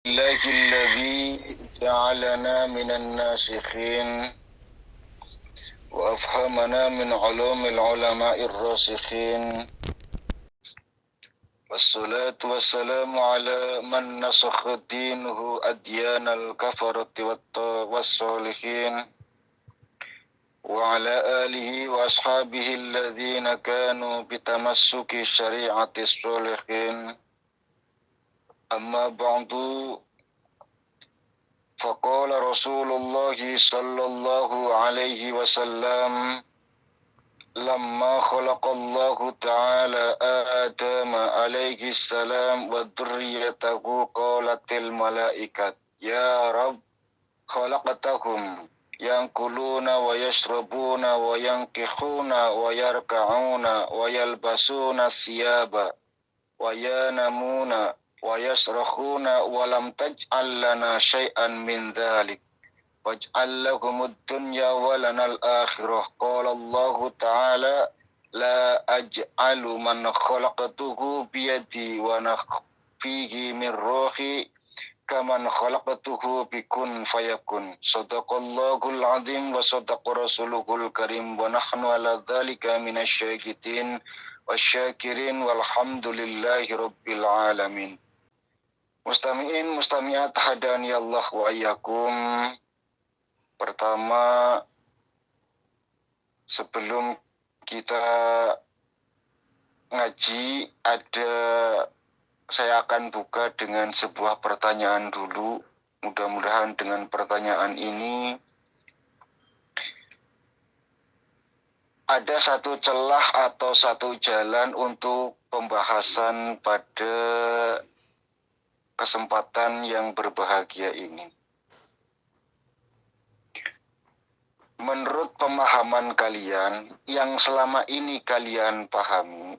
الله الذي جعلنا من الناسخين وأفهمنا من علوم العلماء الراسخين، والصلاة والسلام على من نسخ دينه أديان الكفرة والصالحين، وعلى آله وأصحابه الذين كانوا بتمسك شريعة الصالحين. أما بعد، فقال رسول الله صلى الله عليه وسلم: لما خلق الله تعالى آدم عليه السلام وذريته قالت الملائكة: يا رب، خلقتهم يأكلون ويشربون وينكحون ويركعون ويلبسون الثياب وينامون ويصرخون ولم تجعل لنا شيئا من ذلك، واجعل لهم الدنيا ولنا الآخرة. قال الله تعالى: لا أجعل من خلقته بيدي ونخفيه من روحي كمن خلقته بكن فيكن. صدق الله العظيم وصدق رسوله الكريم، ونحن على ذلك من الشاهدين والشاكرين والحمد لله رب العالمين. Mustami'in, mustami'at, hadani Allah wa iyyakum. Pertama, sebelum kita ngaji, saya akan buka dengan sebuah pertanyaan dulu. Mudah-mudahan dengan pertanyaan ini ada satu celah atau satu jalan untuk pembahasan pada kesempatan yang berbahagia ini. Menurut pemahaman kalian yang selama ini kalian pahami,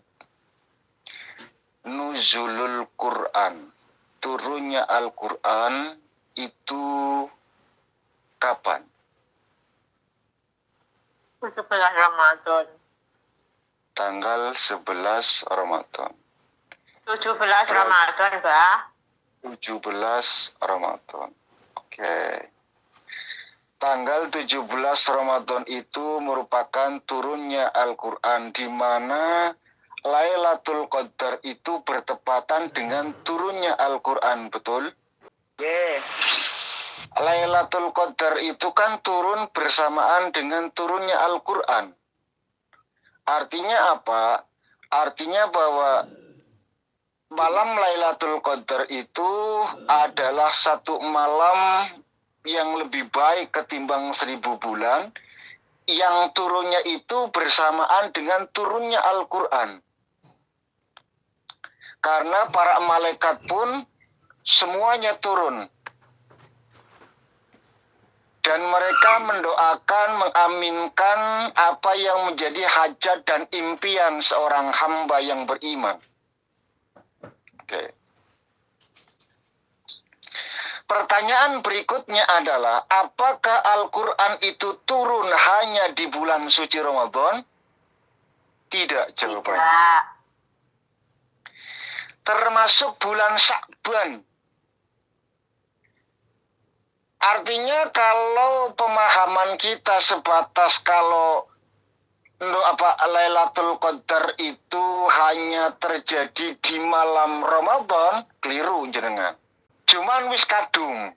nuzulul Quran, turunnya Al-Quran itu kapan? 17 Ramadan. Tanggal 11 Ramadan. 17 Ramadan, Mbak. 17 Ramadan. Oke. Tanggal 17 Ramadan itu merupakan turunnya Al-Quran, di mana Lailatul Qadar itu bertepatan dengan turunnya Al-Quran, betul? Lailatul Qadar itu kan turun bersamaan dengan turunnya Al-Quran. Artinya apa? Artinya bahwa malam Lailatul Qadar itu adalah satu malam yang lebih baik ketimbang 1000 bulan, yang turunnya itu bersamaan dengan turunnya Al-Quran. Karena para malaikat pun semuanya turun. Dan mereka mendoakan, mengaminkan apa yang menjadi hajat dan impian seorang hamba yang beriman. Oke. Pertanyaan berikutnya adalah, apakah Al-Quran itu turun hanya di bulan suci Ramadan? Tidak jawabannya. Tidak. Termasuk bulan Sya'ban. Artinya kalau pemahaman kita sebatas kalau Lailatul Qadar itu hanya terjadi di malam Ramadan, keliru jenengan. Cuman wis kadung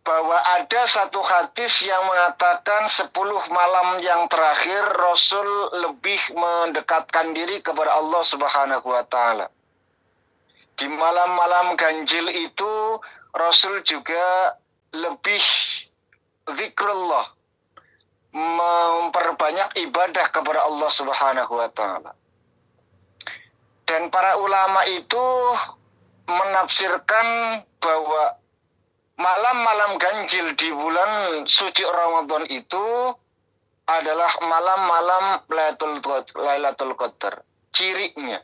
bahwa ada satu hadis yang mengatakan 10 malam yang terakhir Rasul lebih mendekatkan diri kepada Allah Subhanahu wa Ta'ala. Di malam-malam ganjil itu Rasul juga lebih zikrullah, memperbanyak ibadah kepada Allah Subhanahu wa Ta'ala. Dan para ulama itu menafsirkan bahwa malam-malam ganjil di bulan suci Ramadan itu adalah malam-malam Lailatul Qadar. Cirinya,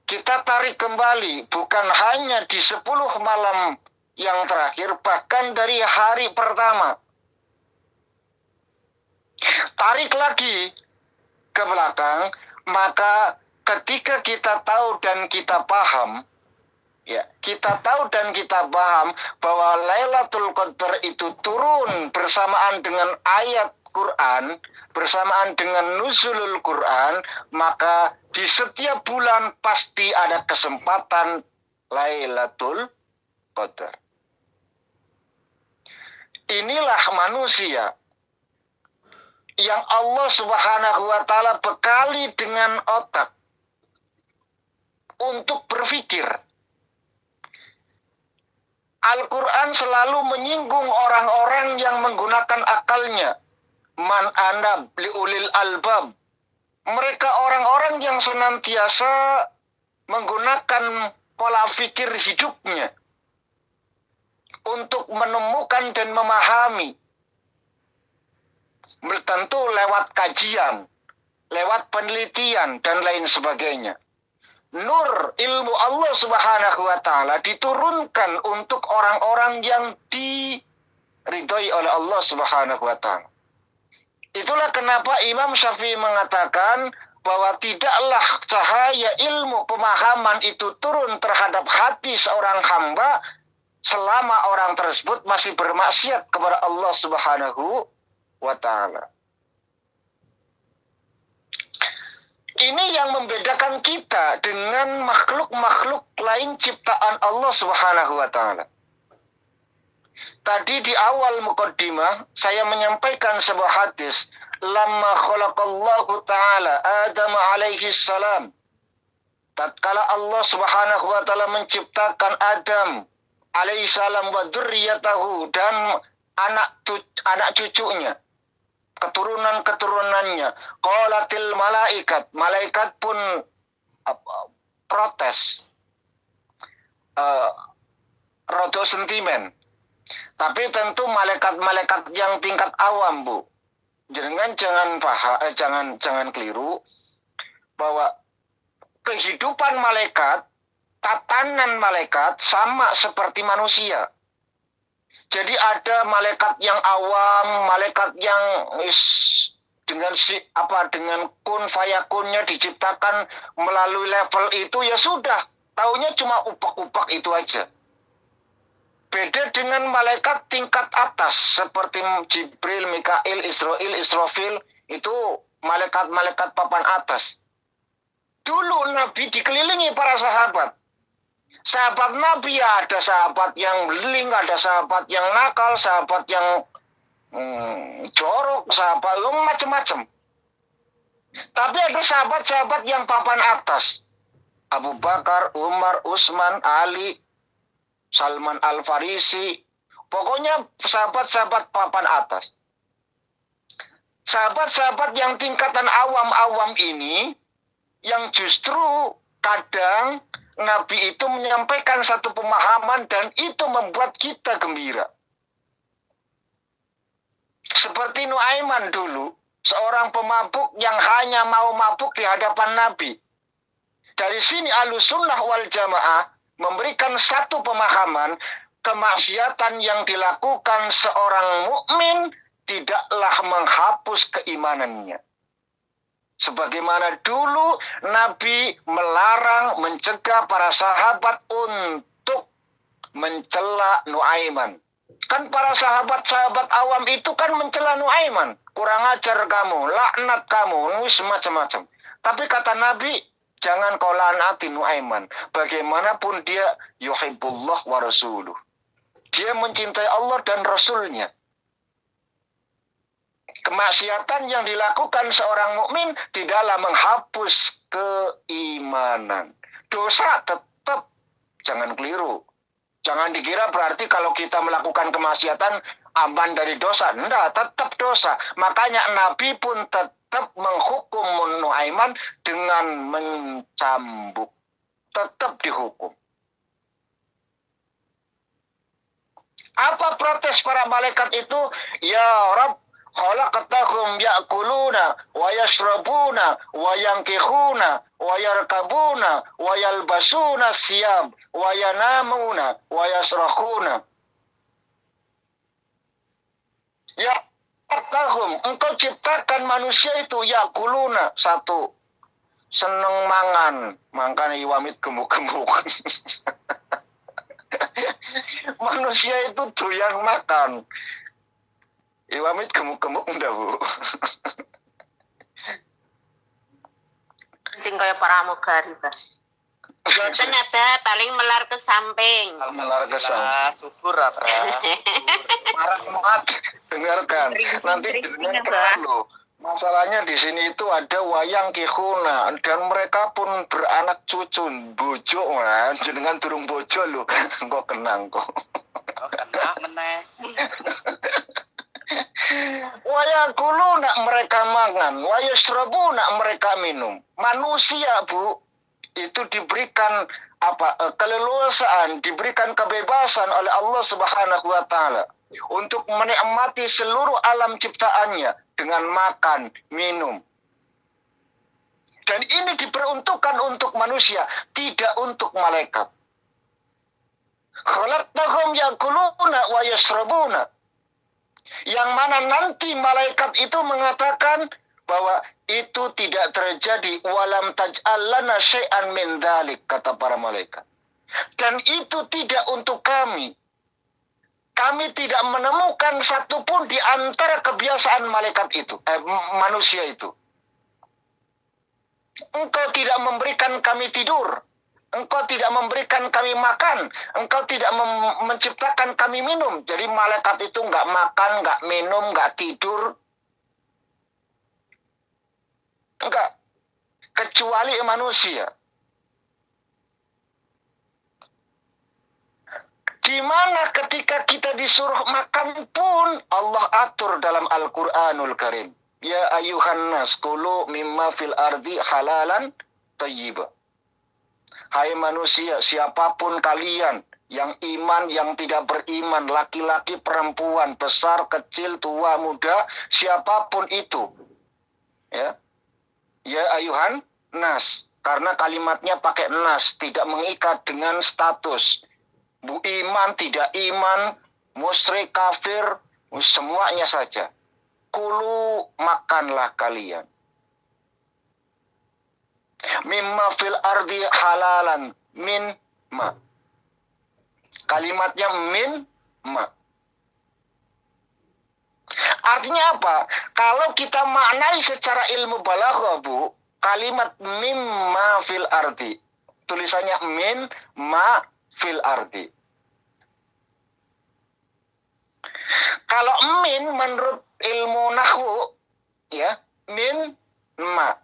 kita tarik kembali, bukan hanya di 10 malam yang terakhir, bahkan dari hari pertama. Tarik lagi ke belakang, maka ketika kita tahu dan kita paham Ya, kita tahu dan kita paham bahwa Lailatul Qadar itu turun bersamaan dengan ayat Quran, bersamaan dengan nuzulul Quran, maka di setiap bulan pasti ada kesempatan Lailatul Qadar. Inilah manusia yang Allah Subhanahu wa taala bekali dengan otak untuk berpikir. Al-Quran selalu menyinggung orang-orang yang menggunakan akalnya. Man anab liulil albab. Mereka orang-orang yang senantiasa menggunakan pola pikir hidupnya untuk menemukan dan memahami. Tentu lewat kajian, lewat penelitian, dan lain sebagainya. Nur ilmu Allah Subhanahu wa taala diturunkan untuk orang-orang yang diridhoi oleh Allah Subhanahu wa taala. Itulah kenapa Imam Syafi'i mengatakan bahwa tidaklah cahaya ilmu pemahaman itu turun terhadap hati seorang hamba selama orang tersebut masih bermaksiat kepada Allah Subhanahu wa taala. Ini yang membedakan kita dengan makhluk-makhluk lain ciptaan Allah Subhanahu wa taala. Tadi di awal muqaddimah saya menyampaikan sebuah hadis, lamma khalaqallahu taala Adam alaihi salam. Tatkala Allah Subhanahu wa taala menciptakan Adam alaihi salam wa dzurriyyatahu dan anak cucunya, keturunan-keturunannya. Qalatil malaikat pun protes, rodo sentimen. Tapi tentu malaikat-malaikat yang tingkat awam, Bu. Jangan keliru bahwa kehidupan malaikat, tatanan malaikat sama seperti manusia. Jadi ada malaikat yang awam, malaikat yang dengan kun fayakunnya diciptakan melalui level itu, ya sudah, taunya cuma upak-upak itu aja. Beda dengan malaikat tingkat atas seperti Jibril, Mikail, Israfil, itu malaikat-malaikat papan atas. Dulu Nabi dikelilingi para sahabat. Sahabat Nabi ya, ada sahabat yang beling, ada sahabat yang nakal, sahabat yang jorok, sahabat macam-macam. Tapi ada sahabat-sahabat yang papan atas. Abu Bakar, Umar, Utsman, Ali, Salman Al-Farisi. Pokoknya sahabat-sahabat papan atas. Sahabat-sahabat yang tingkatan awam-awam ini, yang justru kadang Nabi itu menyampaikan satu pemahaman dan itu membuat kita gembira. Seperti Nuaiman dulu, seorang pemabuk yang hanya mau mabuk di hadapan Nabi. Dari sini Ahlussunnah wal Jamaah memberikan satu pemahaman, kemaksiatan yang dilakukan seorang mukmin tidaklah menghapus keimanannya. Sebagaimana dulu Nabi melarang, mencegah para sahabat untuk mencela Nuaiman. Kan para sahabat-sahabat awam itu kan mencela Nuaiman. Kurang ajar kamu, laknat kamu, macam-macam. Tapi kata Nabi, jangan kau lanati Nuaiman. Bagaimanapun dia yuhibbullah wa rasuluh. Dia mencintai Allah dan Rasulnya. Kemaksiatan yang dilakukan seorang mukmin tidaklah menghapus keimanan. Dosa tetap, jangan keliru. Jangan dikira berarti kalau kita melakukan kemaksiatan aman dari dosa. Enggak, tetap dosa. Makanya Nabi pun tetap menghukum Nuaiman dengan mencambuk. Tetap dihukum. Apa protes para malaikat itu? Ya Rabb, khalaqtahum ya'kuluna wa yashrabuna wa yankihuna wa yarkabuna wa yalbasuna siyab wa yanamuna wa yasrahuna. Ya khalaqtahum, engkau ciptakan manusia itu ya'kuluna, satu, seneng mangan, makanya iwamit gemuk-gemuk. Manusia itu doyan makan. Iwamit gemuk-gemuk enggak, Bu? Kucing kayak pramugari, Bah. Boten ada, paling melar ke samping. Melar ke samping. Subur apa? Para umat, dengarkan. Nanti dengarkan loh. Masalahnya di sini itu ada wayang kihuna dan mereka pun beranak cucu bojo kan, jenengan durung bojo loh. Kok kenang kok. Oh, kena meneh. Wayang kulu nak mereka makan, wayang serabu nak mereka minum. Manusia, Bu, itu diberikan keleluasaan, diberikan kebebasan oleh Allah Subhanahu wa taala untuk menikmati seluruh alam ciptaannya dengan makan, minum. Dan ini diperuntukkan untuk manusia, tidak untuk malaikat. Khalaqnahum yakuluna wa yashrabuna. Yang mana nanti malaikat itu mengatakan bahwa itu tidak terjadi, walam taj'al lana syai'an min dzalik, kata para malaikat. Dan itu tidak untuk kami. Kami tidak menemukan satupun di antara kebiasaan malaikat itu, manusia itu. Engkau tidak memberikan kami tidur. Engkau tidak memberikan kami makan. Engkau tidak menciptakan kami minum. Jadi malaikat itu nggak makan, nggak minum, nggak tidur. Enggak. Kecuali manusia. Di mana ketika kita disuruh makan pun Allah atur dalam Al-Qur'anul Karim. Ya ayuhan nas kulu mimma fil ardi halalan thayyiba. Hai manusia, siapapun kalian, yang iman, yang tidak beriman, laki-laki, perempuan, besar, kecil, tua, muda, siapapun itu. Ya. Ya ayuhan nas, karena kalimatnya pakai nas, tidak mengikat dengan status. Bu iman, tidak iman, musyrik, kafir, semuanya saja. Kulu, makanlah kalian. Mimma fil ardi halalan, min ma. Kalimatnya min ma. Artinya apa? Kalau kita maknai secara ilmu balaghah, Bu, kalimat mimma fil ardi, tulisannya min ma fil ardi. Kalau min menurut ilmu nahwu, ya, min ma.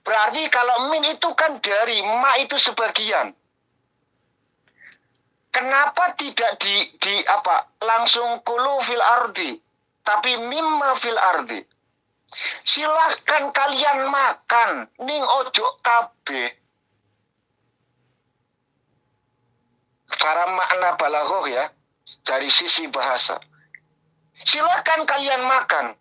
Berarti kalau min itu kan dari, ma itu sebagian. Kenapa tidak langsung kulu fil ardi, tapi mimma fil ardi? Silahkan kalian makan, ning ojo kabeh. Cara makna balaghah ya, dari sisi bahasa. Silahkan kalian makan,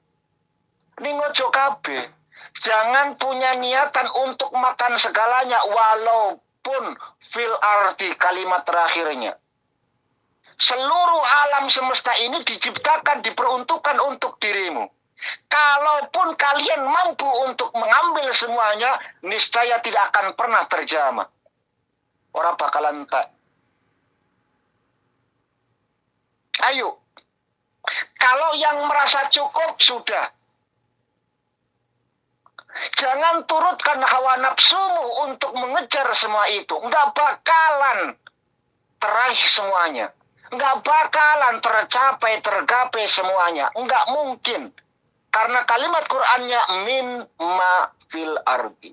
ning ojo kabeh. Jangan punya niatan untuk makan segalanya, walaupun fil ardi kalimat terakhirnya. Seluruh alam semesta ini diciptakan, diperuntukkan untuk dirimu. Kalaupun kalian mampu untuk mengambil semuanya, niscaya tidak akan pernah terjamah. Orang bakalan tak. Ayo. Kalau yang merasa cukup, sudah. Jangan turutkan hawa nafsumu untuk mengejar semua itu. Enggak bakalan teraih semuanya. Enggak bakalan tergapai semuanya. Enggak mungkin. Karena kalimat Qur'annya min ma fil ardi.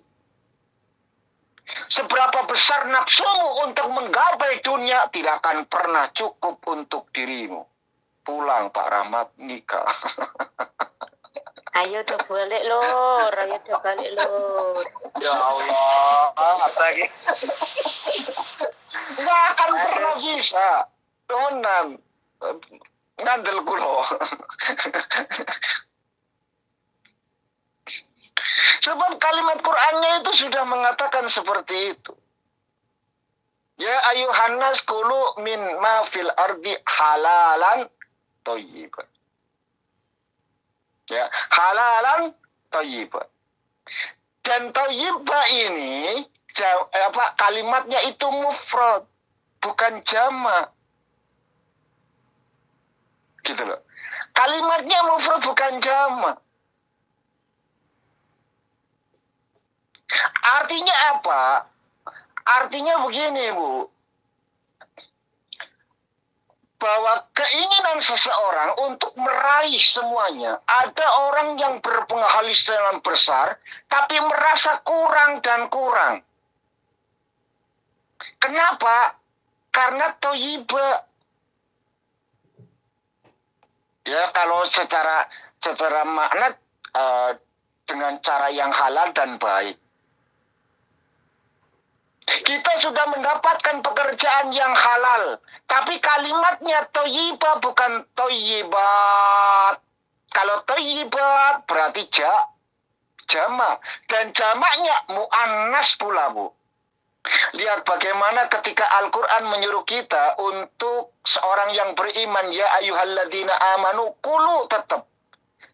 Seberapa besar nafsumu untuk menggapai dunia, tidak akan pernah cukup untuk dirimu. Pulang Pak Rahmat, nikah. Ayo udah balik lur, ayo udah balik lur. Ya Allah, apa lagi? Nggak akan pernah bisa. Temenan. Ngandel kulo. Sebab kalimat Qur'annya itu sudah mengatakan seperti itu. Ya ayuhan nas kulu min ma fil ardi halalan thayyiban. Ya, halalan thayyiban. Dan thayyiba ini kalimatnya itu mufrad. bukan jamak. Gitu loh. Kalimatnya mufrad bukan jamak. Artinya apa? Artinya begini, Bu. Bahwa keinginan seseorang untuk meraih semuanya. Ada orang yang berpenghasilan besar, tapi merasa kurang dan kurang. Kenapa? Karena toyiba. Ya, kalau secara makna dengan cara yang halal dan baik. Kita sudah mendapatkan pekerjaan yang halal, tapi kalimatnya toyiba bukan toyibat. Kalau toyibat berarti jamak, dan jamaknya muannas pula, Bu. Lihat bagaimana ketika Al-Quran menyuruh kita untuk seorang yang beriman, ya ayyuhalladzina amanu kulu tetap.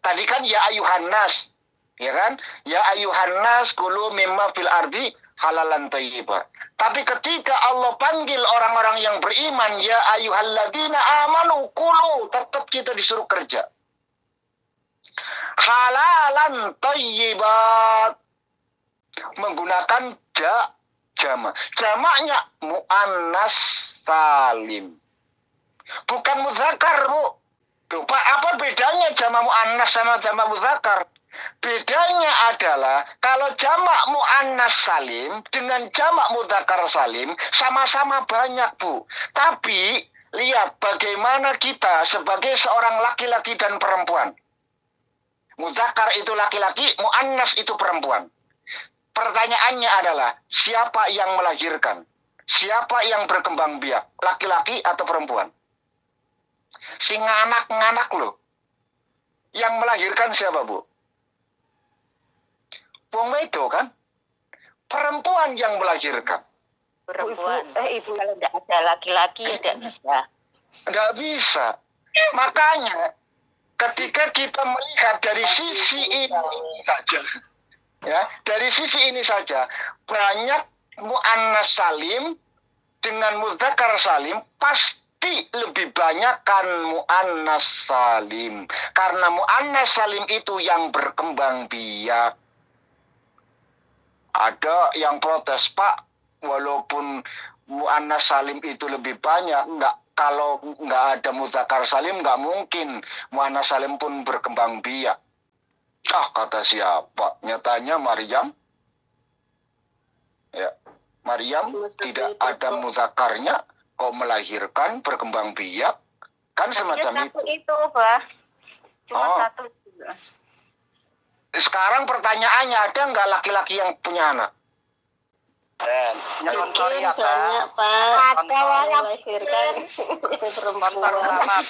Tadi kan ya ayyuhan nas, ya kan? Ya ayyuhan nas kulu mimma fil ardi halalan thayyibah. Tapi ketika Allah panggil orang-orang yang beriman, ya ayyuhalladzina amanu kulu, tetap kita disuruh kerja. Halalan thayyibat. Menggunakan jamak. Jamaknya muannas salim. Bukan muzakkar, Bu. Tuh, Pak, apa bedanya jamak muannas sama jamak muzakkar? Bedanya adalah kalau jamak muannas salim dengan jamak mudzakkar salim sama-sama banyak, Bu. Tapi lihat bagaimana kita sebagai seorang laki-laki dan perempuan. Mudzakkar itu laki-laki, muannas itu perempuan. Pertanyaannya adalah siapa yang melahirkan? Siapa yang berkembang biak? Laki-laki atau perempuan? Si nganak-nganak loh. Yang melahirkan siapa, Bu? Wong itu kan perempuan yang melahirkan. Perempuan. Ibu kalau tidak ada laki-laki tidak bisa. Nggak bisa. Makanya ketika kita melihat dari sisi ini saja, ya, dari sisi ini saja banyak muannas salim dengan mudzakkar salim pasti lebih banyak kan muannas salim, karena muannas salim itu yang berkembang biak. Ada yang protes, Pak, walaupun muannas salim itu lebih banyak, kalau nggak ada mudzakkar salim nggak mungkin muannas salim pun berkembang biak. Kata siapa? Nyatanya Maryam. Ya, Maryam tidak ada mudzakarnya, kok melahirkan berkembang biak, kan semacam satu itu, Pak. Cuma satu. Sekarang pertanyaannya, ada nggak laki-laki yang punya anak? Mungkin banyak, Pak. Ada yang melahirkan perempuan.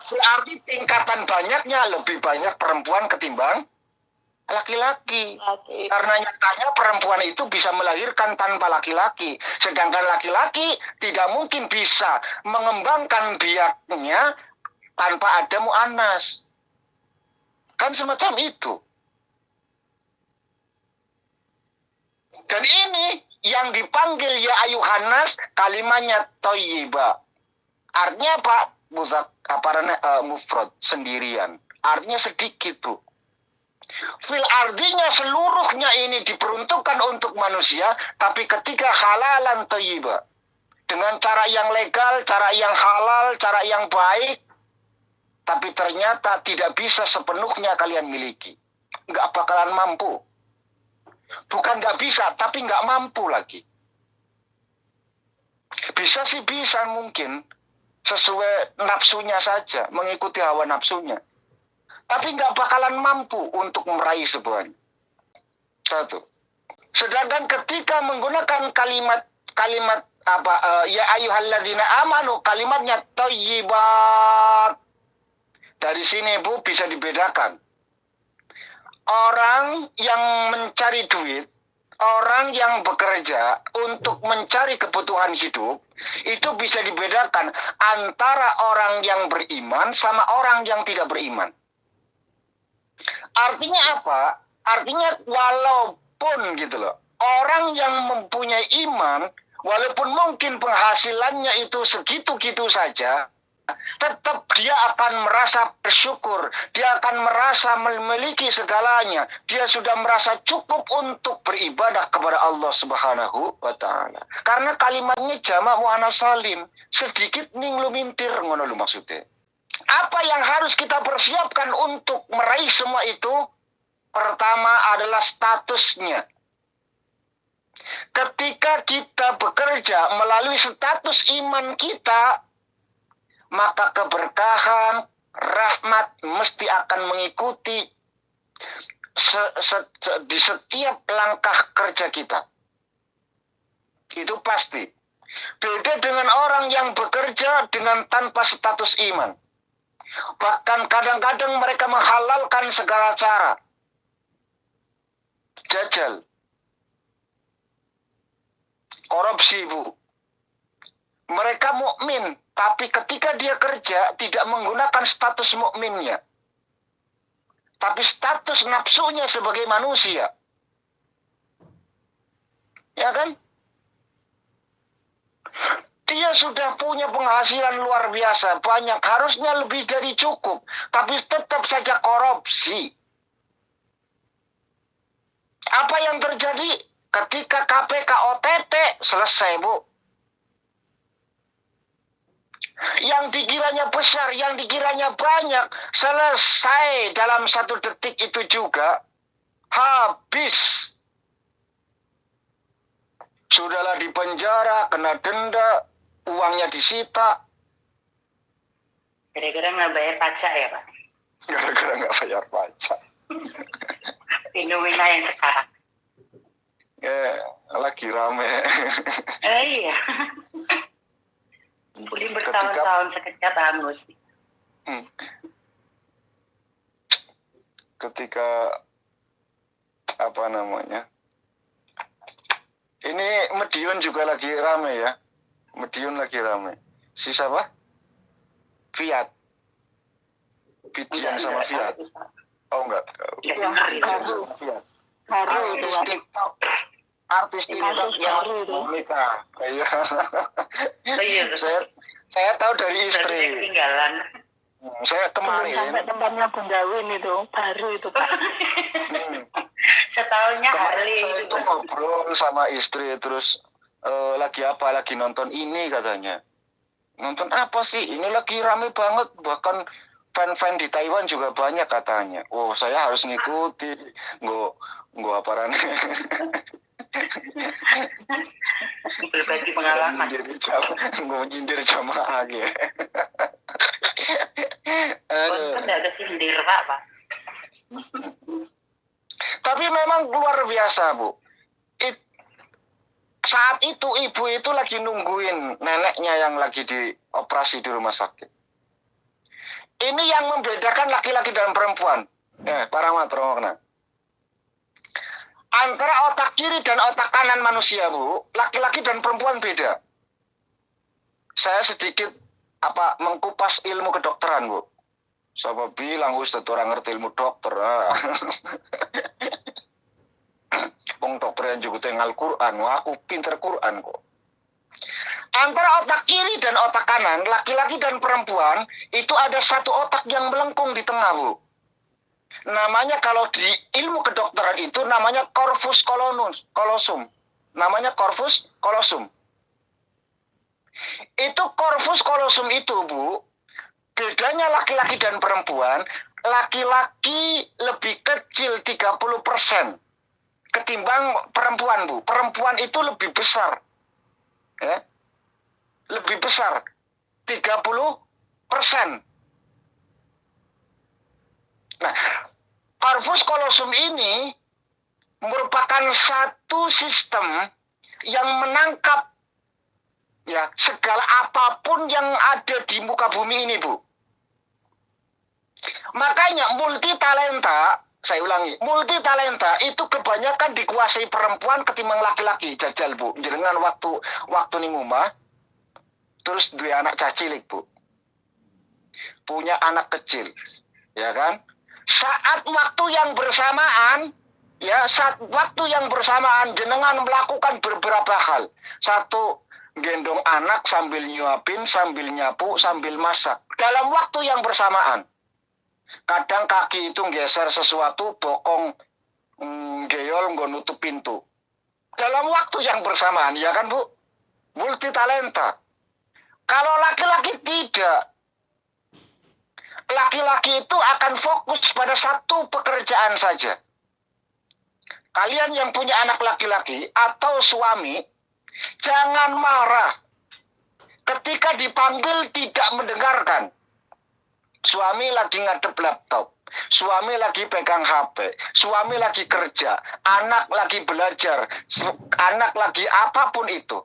Berarti tingkatan banyaknya lebih banyak perempuan ketimbang laki-laki. Karena nyatanya perempuan itu bisa melahirkan tanpa laki-laki. Sedangkan laki-laki tidak mungkin bisa mengembangkan biaknya tanpa ada muannas. Kan semacam itu. Dan ini yang dipanggil ya ayuhan nas, kalimatnya thayyibah. Artinya apa? Mufrad, sendirian. Artinya sedikit, Bu. Fil ardinya seluruhnya ini diperuntukkan untuk manusia, tapi ketika halalan thayyibah, dengan cara yang legal, cara yang halal, cara yang baik, tapi ternyata tidak bisa sepenuhnya kalian miliki. Nggak bakalan mampu. Bukan nggak bisa, tapi nggak mampu lagi. Bisa sih bisa mungkin, sesuai nafsunya saja, mengikuti hawa nafsunya. Tapi nggak bakalan mampu untuk meraih sebuahnya. Satu. Sedangkan ketika menggunakan kalimat ya ayyuhalladzina amanu, kalimatnya thayyibat. Dari sini, Bu, bisa dibedakan. Orang yang mencari duit, orang yang bekerja untuk mencari kebutuhan hidup, itu bisa dibedakan antara orang yang beriman sama orang yang tidak beriman. Artinya apa? Artinya walaupun gitu loh, orang yang mempunyai iman Walaupun mungkin penghasilannya itu segitu-gitu saja, tetap dia akan merasa bersyukur, dia akan merasa memiliki segalanya, dia sudah merasa cukup untuk beribadah kepada Allah Subhanahu wa Ta'ala. Karena kalimatnya jamak muannas salim, sedikit ning lumintir ngono lu maksudnya. Apa yang harus kita persiapkan untuk meraih semua itu? Pertama adalah statusnya. Ketika kita bekerja melalui status iman kita, maka keberkahan, rahmat mesti akan mengikuti di setiap langkah kerja kita. Itu pasti. Beda dengan orang yang bekerja dengan tanpa status iman. Bahkan kadang-kadang mereka menghalalkan segala cara. Jajal. Korupsi, Bu. Mereka mukmin, tapi ketika dia kerja tidak menggunakan status mukminnya, tapi status nafsunya sebagai manusia. Ya kan? Dia sudah punya penghasilan luar biasa, banyak, harusnya lebih dari cukup, tapi tetap saja korupsi. Apa yang terjadi ketika KPK OTT? Selesai, Bu. Yang dikiranya besar, yang dikiranya banyak, selesai dalam 1 detik itu juga. Habis. Sudahlah di penjara, kena denda, uangnya disita. Gara-gara nggak bayar pajak ya, Pak? Gara-gara nggak bayar pajak. Fenomena yang sekarang. Ya, lagi rame. Iya. Kumpulin bertahun-tahun sekejap hangus. Ketika apa namanya? Ini Medion juga lagi rame ya. Medion lagi rame. Si siapa? Fiat. Pidian sama Fiat. Oh enggak. Yang Fiat. Artis TikTok yang menikah. Iya. Saya tahu dari istri. Ketinggalan. Saya kemarin. Sampai tempatnya Bung Gawin itu baru itu Pak. Setahunnya Harley Saya itu ngobrol sama istri terus lagi apa? Lagi nonton ini katanya. Nonton apa sih? Ini lagi rame banget, bahkan fan-fan di Taiwan juga banyak katanya. Oh, saya harus ngikuti. Nggak apa rane. berbagi pengalaman. Nyindir jamaah gitu. Kan nggak ada sindir Pak. Tapi memang luar biasa, Bu. Saat itu ibu itu lagi nungguin neneknya yang lagi dioperasi di rumah sakit. Ini yang membedakan laki-laki dan perempuan. Para matrona. Antara otak kiri dan otak kanan manusia, Bu, laki-laki dan perempuan beda. Saya sedikit mengkupas ilmu kedokteran, Bu. Siapa bilang Ustaz orang ngerti ilmu dokter? Wong dokter yang juga tengah Al-Quran, aku pinter Quran kok. Antara otak kiri dan otak kanan, laki-laki dan perempuan, itu ada satu otak yang melengkung di tengah, Bu. Namanya kalau di ilmu kedokteran itu namanya corpus callosum. Namanya corpus callosum. Itu corpus callosum itu, Bu, bedanya laki-laki dan perempuan, laki-laki lebih kecil 30% ketimbang perempuan, Bu. Perempuan itu lebih besar. Ya. Lebih besar 30%. Nah, corpus callosum ini merupakan satu sistem yang menangkap ya segala apapun yang ada di muka bumi ini, Bu. Makanya multi talenta, saya ulangi, multi talenta itu kebanyakan dikuasai perempuan ketimbang laki-laki. Jajal, Bu, dengan waktu ning omah terus dua anak cacilik, Bu. Punya anak kecil, ya kan? Saat waktu yang bersamaan Ya, saat waktu yang bersamaan jenengan melakukan beberapa hal. Satu, gendong anak sambil nyuapin, sambil nyapu, sambil masak. Dalam waktu yang bersamaan. Kadang kaki itu geser sesuatu, bokong geyol nggak nutup pintu. Dalam waktu yang bersamaan, ya kan Bu? Multi talenta. Kalau laki-laki tidak. Laki-laki itu akan fokus pada satu pekerjaan saja. Kalian yang punya anak laki-laki atau suami, jangan marah ketika dipanggil tidak mendengarkan. Suami lagi ngadep laptop, suami lagi pegang HP, suami lagi kerja, anak lagi belajar, anak lagi apapun itu,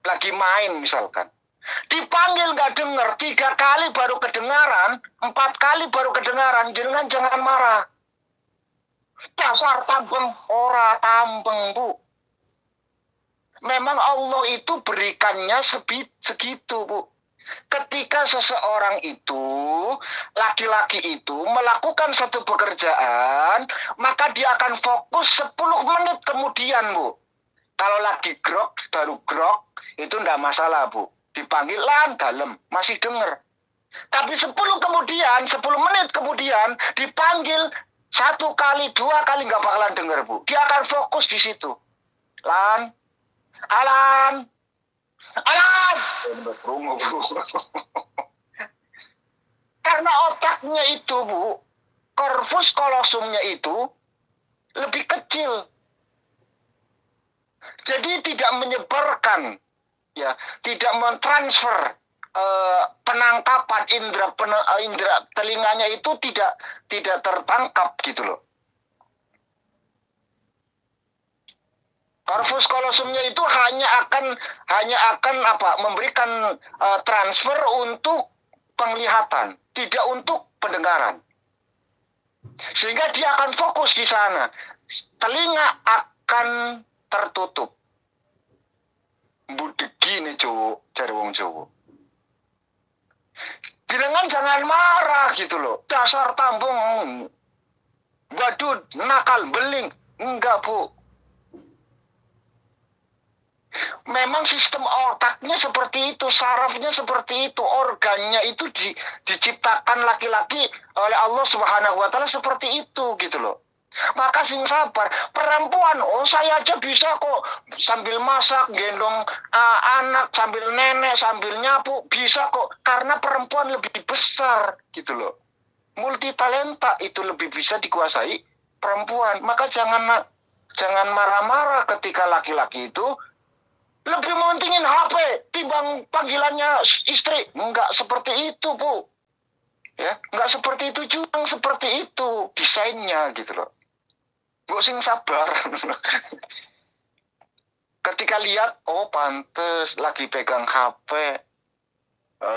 lagi main misalkan. Dipanggil nggak dengar, 3 kali baru kedengaran, 4 kali baru kedengaran, jangan marah. Dasar tambeng, ora tambeng Bu. Memang Allah itu berikannya segitu Bu. Ketika seseorang itu, laki-laki itu melakukan satu pekerjaan, maka dia akan fokus 10 menit kemudian Bu. Kalau lagi grok, baru grok, itu enggak masalah Bu. Dipanggil lan dalam, masih denger. Tapi 10 menit kemudian dipanggil 1 kali, 2 kali nggak bakalan denger Bu. Dia akan fokus di situ. Lan, Alan. Karena otaknya itu Bu, korpus kolosumnya itu lebih kecil. Jadi tidak menyebarkan, ya, tidak mentransfer penangkapan indera telinganya itu tidak tertangkap gitu loh. Korpus kolosumnya itu hanya akan memberikan transfer untuk penglihatan, tidak untuk pendengaran. Sehingga dia akan fokus di sana. Telinga akan tertutup. Budegi nih cowok, cari wong cowok. Jangan marah gitu loh. Dasar tambung, badut, nakal, beling. Enggak Bu. Memang sistem otaknya seperti itu, sarafnya seperti itu, organnya itu diciptakan laki-laki oleh Allah Subhanahu wa Ta'ala seperti itu gitu loh. Maka sing sabar, perempuan, saya aja bisa kok sambil masak, gendong anak, sambil nenek, sambil nyapu, bisa kok. Karena perempuan lebih besar gitu loh. Multi talenta itu lebih bisa dikuasai perempuan. Maka jangan marah-marah ketika laki-laki itu lebih mementingin HP timbang panggilannya istri. Enggak seperti itu Bu. Ya, enggak seperti itu juga, seperti itu desainnya gitu loh. Gue sing sabar. Ketika lihat, oh pantes lagi pegang HP.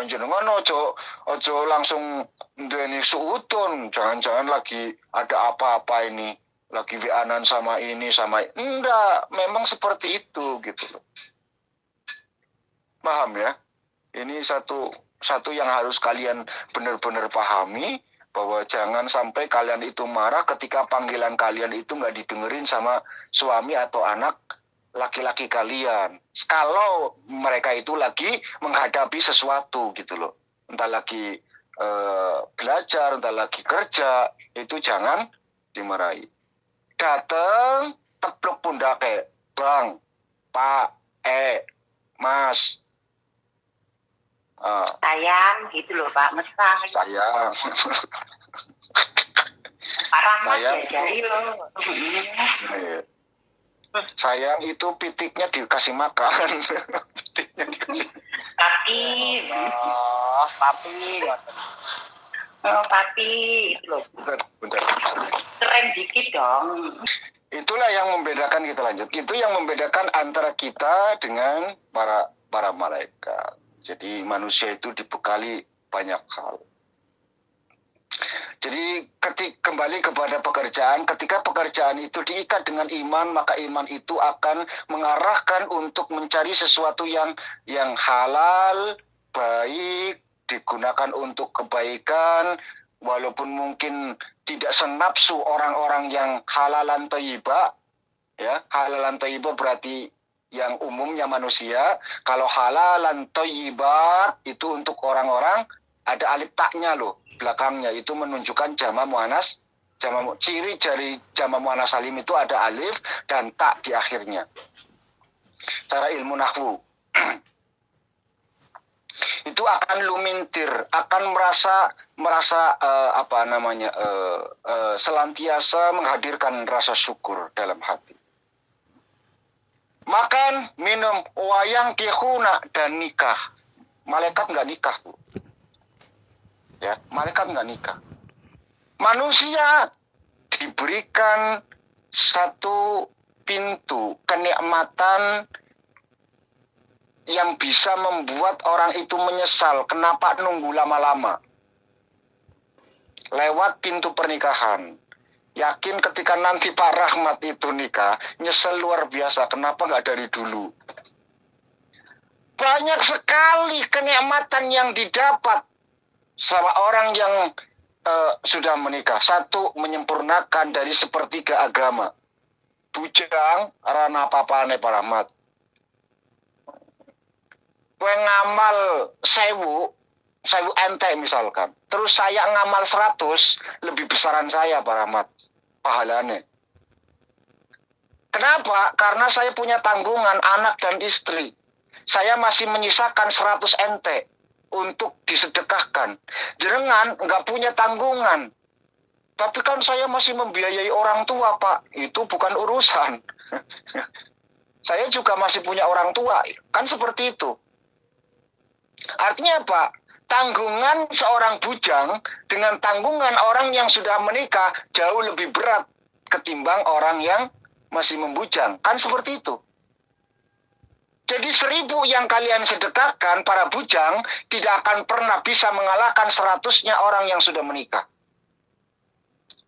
Jenengan ojo langsung duweni suudon. Jangan-jangan lagi ada apa-apa ini. Lagi wianan sama ini sama enggak, memang seperti itu gitu loh. Paham ya? Ini satu yang harus kalian benar-benar pahami, bahwa jangan sampai kalian itu marah ketika panggilan kalian itu nggak didengerin sama suami atau anak laki-laki kalian. Kalau mereka itu lagi menghadapi sesuatu gitu loh. Entah lagi belajar, entah lagi kerja, itu jangan dimarahi. Datang, tepluk pundake, Bang, Pak, Mas. Sayang gitu loh Pak, mesra. Sayang. Parah Mas Sayang. ya dari lo. Sayang itu pitiknya dikasih makan. Pitiknya dikasih. Tapi, tapi itu loh. Bentar. Keren dikit dong. Itulah yang membedakan, kita lanjut. Itu yang membedakan antara kita dengan para malaikat. Jadi manusia itu dibekali banyak hal. Jadi kembali kepada pekerjaan, ketika pekerjaan itu diikat dengan iman, maka iman itu akan mengarahkan untuk mencari sesuatu yang halal, baik, digunakan untuk kebaikan, walaupun mungkin tidak senapsu orang-orang yang halalan thayyibah, ya, halalan thayyibah berarti yang umumnya manusia. Kalau halalan thayyibat itu untuk orang-orang ada alif taknya loh belakangnya, itu menunjukkan jama muannas. Ciri dari jama muannas salim itu ada alif dan tak di akhirnya. Cara ilmu nahwu itu akan lumintir, akan merasa selantiasa menghadirkan rasa syukur dalam hati. Makan, minum, wayang kihuna, dan nikah. Malaikat nggak nikah, Bu. Ya, malaikat nggak nikah. Manusia diberikan satu pintu kenikmatan yang bisa membuat orang itu menyesal. Kenapa nunggu lama-lama? Lewat pintu pernikahan. Yakin ketika nanti Pak Rahmat itu nikah, nyesel luar biasa. Kenapa nggak dari dulu? Banyak sekali kenikmatan yang didapat sama orang yang sudah menikah. Satu, menyempurnakan dari sepertiga agama. Bujang, rana papane Pak Rahmat. Kue ngamal sewu ente misalkan. Terus saya ngamal 100, lebih besaran saya Pak Rahmat. Pahalanya. Kenapa? Karena saya punya tanggungan anak dan istri. Saya masih menyisakan 100 ente untuk disedekahkan. Jenengan nggak punya tanggungan. Tapi kan saya masih membiayai orang tua, Pak. Itu bukan urusan. Saya juga masih punya orang tua. Kan seperti itu. Artinya apa? Tanggungan seorang bujang dengan tanggungan orang yang sudah menikah jauh lebih berat ketimbang orang yang masih membujang. Kan seperti itu. Jadi 1000 yang kalian sedekahkan para bujang tidak akan pernah bisa mengalahkan 100-nya orang yang sudah menikah.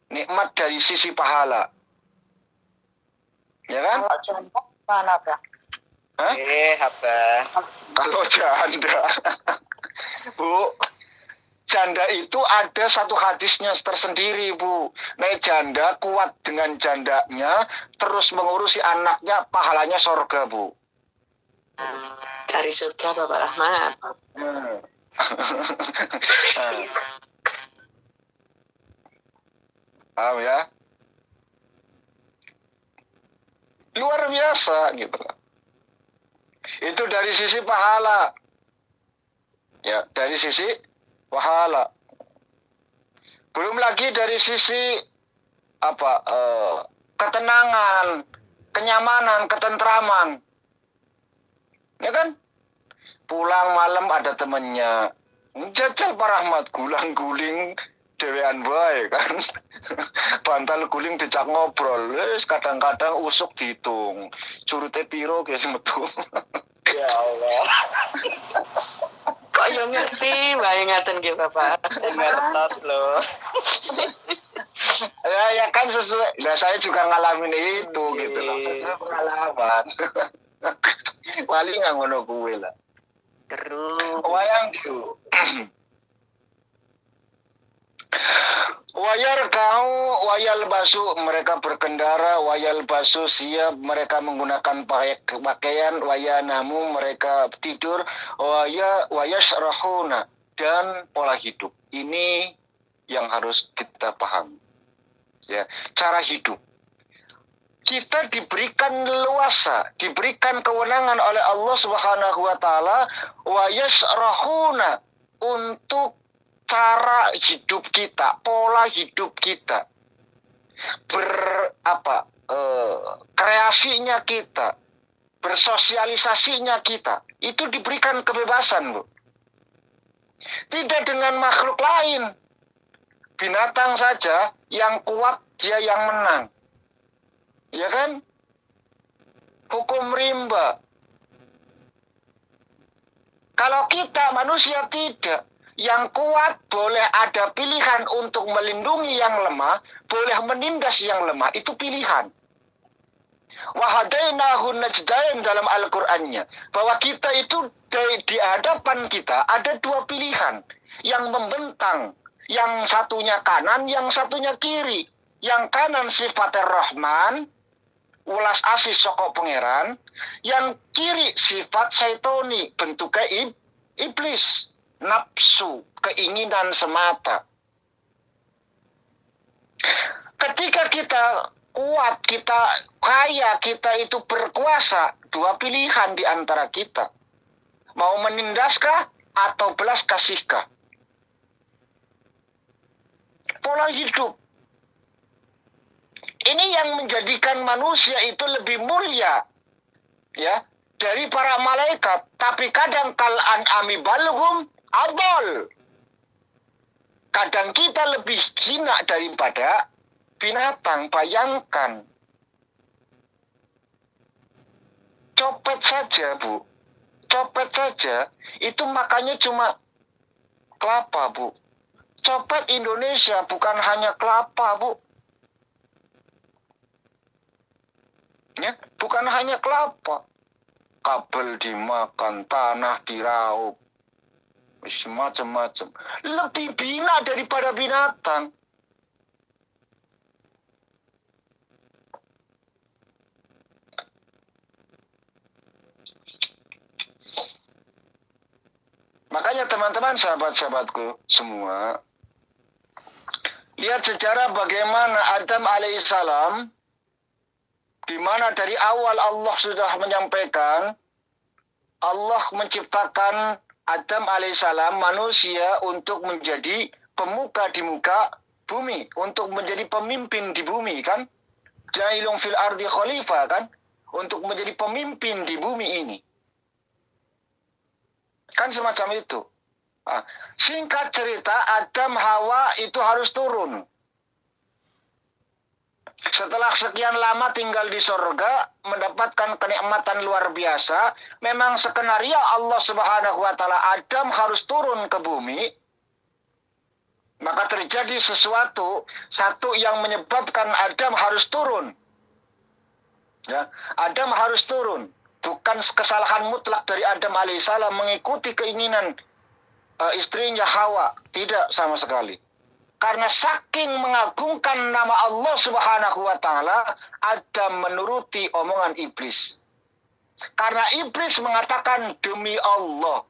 Nikmat dari sisi pahala. Ya kan? Kalau janda mana, Pak? Hah? Abah. Kalau janda, Bu, janda itu ada satu hadisnya tersendiri, Bu. Nah, janda kuat dengan jandanya, terus mengurusi anaknya, pahalanya sorga, Bu. Cari surga, Bapak Rahmat. Paham ya? Luar biasa gitu. Itu dari sisi pahala. Ya, dari sisi pahala. Belum lagi dari sisi ketenangan, kenyamanan, ketentraman. Ya kan? Pulang malam ada temennya. Jajal Pak Rahmat, gulang-guling dewean bae kan. Bantal guling dicak ngobrol. Wis kadang-kadang usuk dihitung. Curute piro ge sing metu. Ya Allah. Kok yang ngerti bae ngaten nggih Bapak. Ngertos loh. Ya kan sesuai. Lah saya juga ngalamin itu gitu loh. Sesuai pengalaman. Paling nggak ngono kuwe lah. Terus Wayang itu. Wayar kau, wayal basu, mereka berkendara, wayal basu siap, mereka menggunakan pakaian, wayanamu, mereka tidur, wayasrahuna, dan pola hidup. Ini yang harus kita pahami. Ya, cara hidup. Kita diberikan leluasa, diberikan kewenangan oleh Allah Subhanahu wa taala, wayasrahuna, untuk cara hidup kita, pola hidup kita, kreasinya kita, bersosialisasinya kita, itu diberikan kebebasan, Bu. Tidak dengan makhluk lain. Binatang saja yang kuat dia yang menang. Ya kan? Hukum rimba. Kalau kita manusia tidak. Yang kuat boleh ada pilihan untuk melindungi yang lemah, boleh menindas yang lemah, itu pilihan. Wahadainahu najdain dalam Al-Qur'annya, bahwa kita itu di hadapan kita ada dua pilihan yang membentang, Yang satunya kanan, yang satunya kiri. Yang kanan sifatnya Rahman, ulas asih soko pangeran. Yang kiri sifat Syaitoni, bentuknya iblis, nafsu, keinginan semata. Ketika kita kuat, kita kaya, kita itu berkuasa, dua pilihan di antara kita. Mau menindaskah atau belas kasihkah? Pola hidup. Ini yang menjadikan manusia itu lebih mulia, ya, dari para malaikat. Tapi kadang kal'an amibalhum adol. Kadang kita lebih hina daripada binatang. Bayangkan. Copet saja, Bu. Copet saja, itu makannya cuma kelapa, Bu. Copet Indonesia bukan hanya kelapa, Bu. Ya, bukan hanya kelapa. Kabel dimakan, tanah diraup. Macam-macam. Lebih bina daripada binatang. Makanya teman-teman, sahabat-sahabatku semua, lihat sejarah bagaimana Adam alaihissalam, di mana dari awal Allah sudah menyampaikan, Allah menciptakan Adam alaihissalam manusia untuk menjadi pemuka di muka bumi, untuk menjadi pemimpin di bumi, kan? Jailung fil ardi khalifah, kan? Untuk menjadi pemimpin di bumi ini. Kan semacam itu. Nah, singkat cerita, Adam Hawa itu harus turun. Setelah sekian lama tinggal di surga, mendapatkan kenikmatan luar biasa, memang skenario Allah Subhanahu wa taala Adam harus turun ke bumi. Maka terjadi sesuatu, satu yang menyebabkan Adam harus turun. Ya, Adam harus turun. Bukan kesalahan mutlak dari Adam alaihissalam mengikuti keinginan istrinya Hawa. Tidak sama sekali. Karena saking mengagungkan nama Allah Subhanahu wa taala, Adam menuruti omongan iblis. Karena iblis mengatakan demi Allah.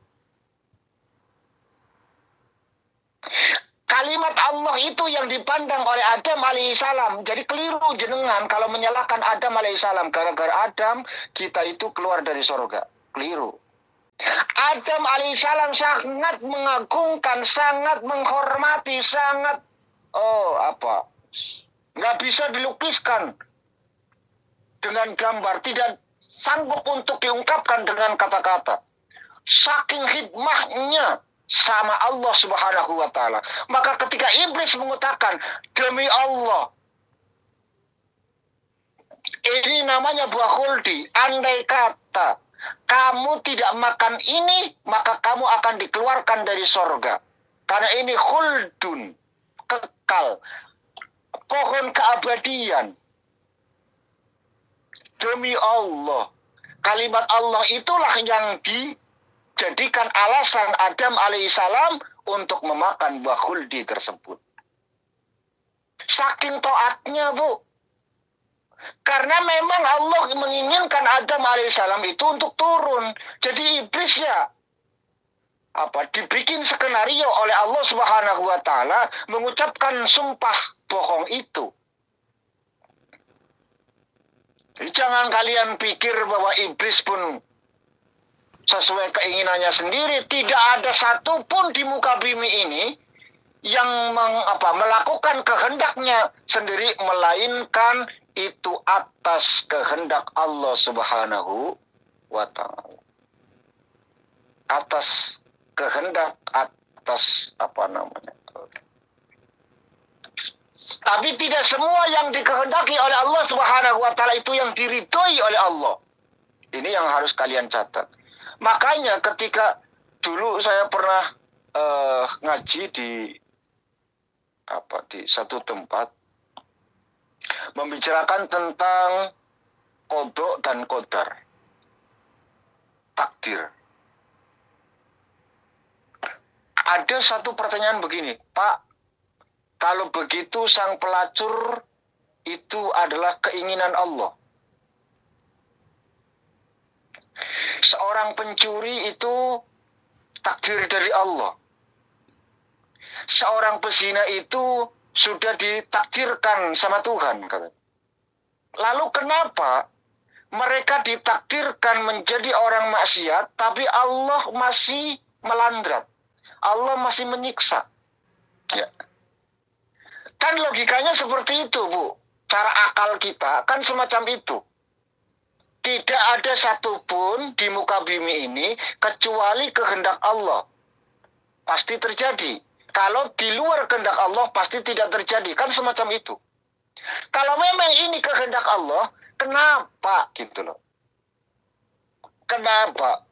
Kalimat Allah itu yang dipandang oleh Adam alaihissalam. Jadi keliru jenengan kalau menyalahkan Adam alaihissalam. Gara-gara Adam, kita itu keluar dari surga. Keliru. Adam alaihissalam sangat mengagungkan, sangat menghormati, sangat nggak bisa dilukiskan dengan gambar, tidak sanggup untuk diungkapkan dengan kata-kata. Saking hikmahnya sama Allah Subhanahu wa taala. Maka ketika iblis mengatakan demi Allah, ini namanya buah khuldi, andai kata kamu tidak makan ini, maka kamu akan dikeluarkan dari sorga. Karena ini khuldun, kekal, pohon keabadian. Demi Allah. Kalimat Allah itulah yang dijadikan alasan Adam alaihissalam untuk memakan buah khuldi tersebut. Saking taatnya, Bu. Karena memang Allah menginginkan Adam alaihissalam itu untuk turun. Jadi iblis ya dibikin skenario oleh Allah Subhanahu wa taala mengucapkan sumpah bohong itu. Jadi jangan kalian pikir bahwa iblis pun sesuai keinginannya sendiri. Tidak ada satupun di muka bumi ini yang melakukan kehendaknya sendiri, melainkan itu atas kehendak Allah Subhanahu wa taala. Atas kehendak, atas Tapi tidak semua yang dikehendaki oleh Allah Subhanahu wa taala itu yang diridhoi oleh Allah. Ini yang harus kalian catat. Makanya ketika dulu saya pernah ngaji di satu tempat membicarakan tentang qada dan qadar. Takdir. Ada satu pertanyaan begini, Pak, Kalau begitu sang pelacur itu adalah keinginan Allah. Seorang pencuri itu takdir dari Allah. Seorang pezina itu sudah ditakdirkan sama Tuhan. Lalu kenapa mereka ditakdirkan menjadi orang maksiat, tapi Allah masih melandrat. Allah masih menyiksa. Ya. Kan logikanya seperti itu, Bu. Cara akal kita kan semacam itu. Tidak ada satupun di muka bumi ini kecuali kehendak Allah. Pasti terjadi. Kalau di luar kehendak Allah pasti tidak terjadi. Kan semacam itu. Kalau memang ini kehendak Allah, kenapa gitu loh? Kenapa?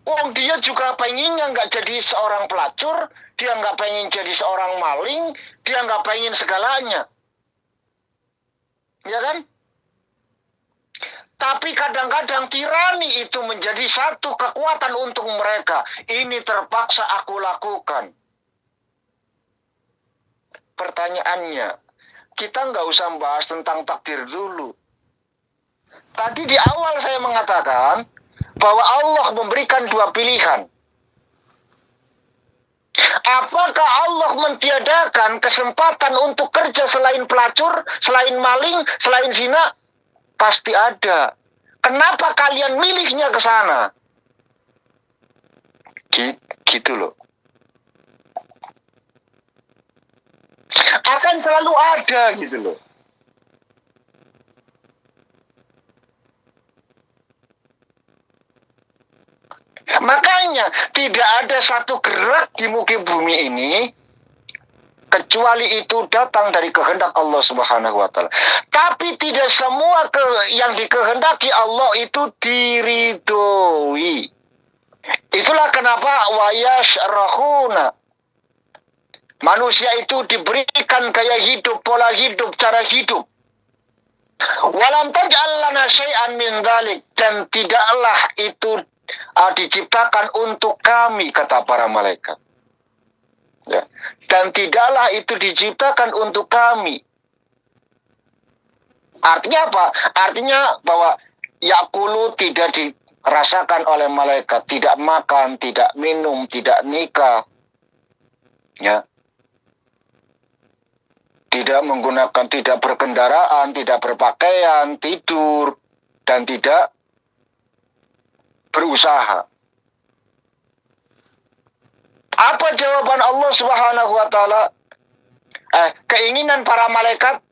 Wong dia juga pengennya nggak jadi seorang pelacur, dia nggak pengen jadi seorang maling, dia nggak pengen segalanya. Ya kan? Tapi kadang-kadang tirani itu menjadi satu kekuatan untuk mereka. Ini terpaksa aku lakukan. Pertanyaannya, kita nggak usah bahas tentang takdir dulu. Tadi di awal saya mengatakan bahwa Allah memberikan dua pilihan. Apakah Allah mentiadakan kesempatan untuk kerja selain pelacur, selain maling, selain zina? Pasti ada. Kenapa kalian milihnya ke sana? Gitu loh. Akan selalu ada gitu loh. Makanya tidak ada satu gerak di muka bumi ini kecuali itu datang dari kehendak Allah Subhanahu wa taala. Tapi tidak semua yang dikehendaki Allah itu diridhoi. Itulah kenapa wayashrahuna. Manusia itu diberikan gaya hidup, pola hidup, cara hidup. Walam taj'al lana syai'an min dzalik, dan tidaklah itu diciptakan untuk kami, kata para malaikat. Ya. Dan tidaklah itu diciptakan untuk kami. Artinya apa? Artinya bahwa yakulu tidak dirasakan oleh malaikat, tidak makan, tidak minum, tidak nikah, ya, tidak menggunakan, tidak berkendaraan, tidak berpakaian, tidur, dan tidak berusaha. Apa jawaban Allah Subhanahu wa taala? Keinginan para malaikat,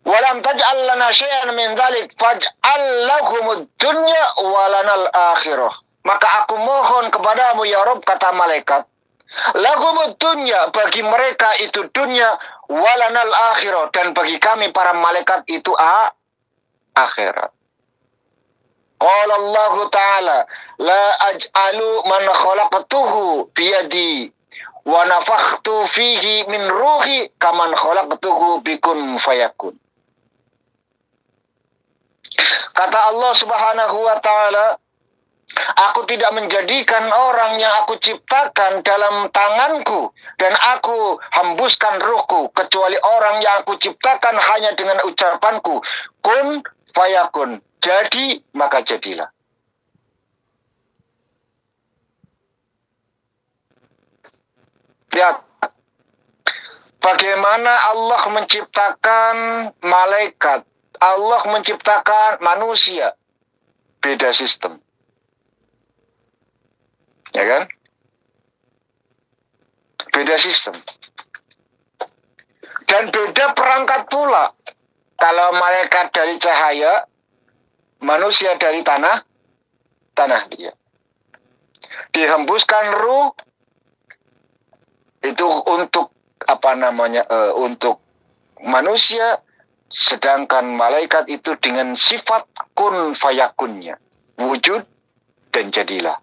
walam taj'al lana syai'an min dzalik faj'al lahumud dunya wa lanal akhirah. Maka aku mohon kepadamu ya Rabb, kata malaikat, lahumud dunya, bagi mereka itu dunia, wa lanal akhirah, dan bagi kami para malaikat itu akhirat. Qala Allah Ta'ala, la aj'alu man khalaqtuhu biyadi wa nafakhtu fihi min ruhi kaman khalaqtuhu bikun fayakun. Kata Allah Subhanahu wa taala, aku tidak menjadikan orang yang aku ciptakan dalam tanganku dan aku hembuskan ruhku, kecuali orang yang aku ciptakan hanya dengan ucapanku, kun fayakun. Jadi, maka jadilah. Lihat, bagaimana Allah menciptakan malaikat, Allah menciptakan manusia. Beda sistem. Ya kan? Beda sistem. Dan beda perangkat pula. Kalau malaikat dari cahaya, manusia dari tanah dia. Dihembuskan ruh itu untuk untuk manusia, sedangkan malaikat itu dengan sifat kun fayakunnya, wujud dan jadilah.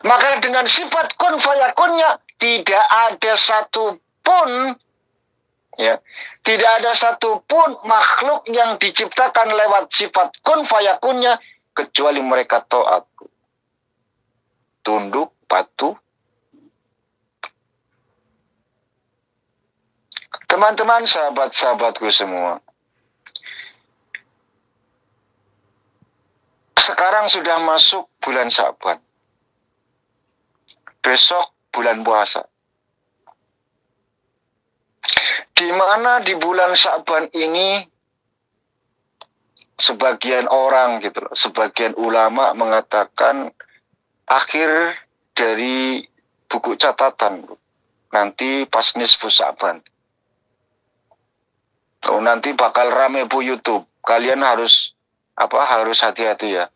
Maka dengan sifat kun fayakunnya tidak ada satupun, ya, tidak ada satupun makhluk yang diciptakan lewat sifat kun fayakunnya kecuali mereka taat, tunduk, patuh. Teman-teman, sahabat-sahabatku semua. Sekarang sudah masuk bulan Sya'ban. Besok bulan puasa. Di mana di bulan Sya'ban ini sebagian orang gitu loh, sebagian ulama mengatakan akhir dari buku catatan. Nanti pas nisfu Sya'ban. Oh, nanti bakal rame bu YouTube. Kalian harus hati-hati ya.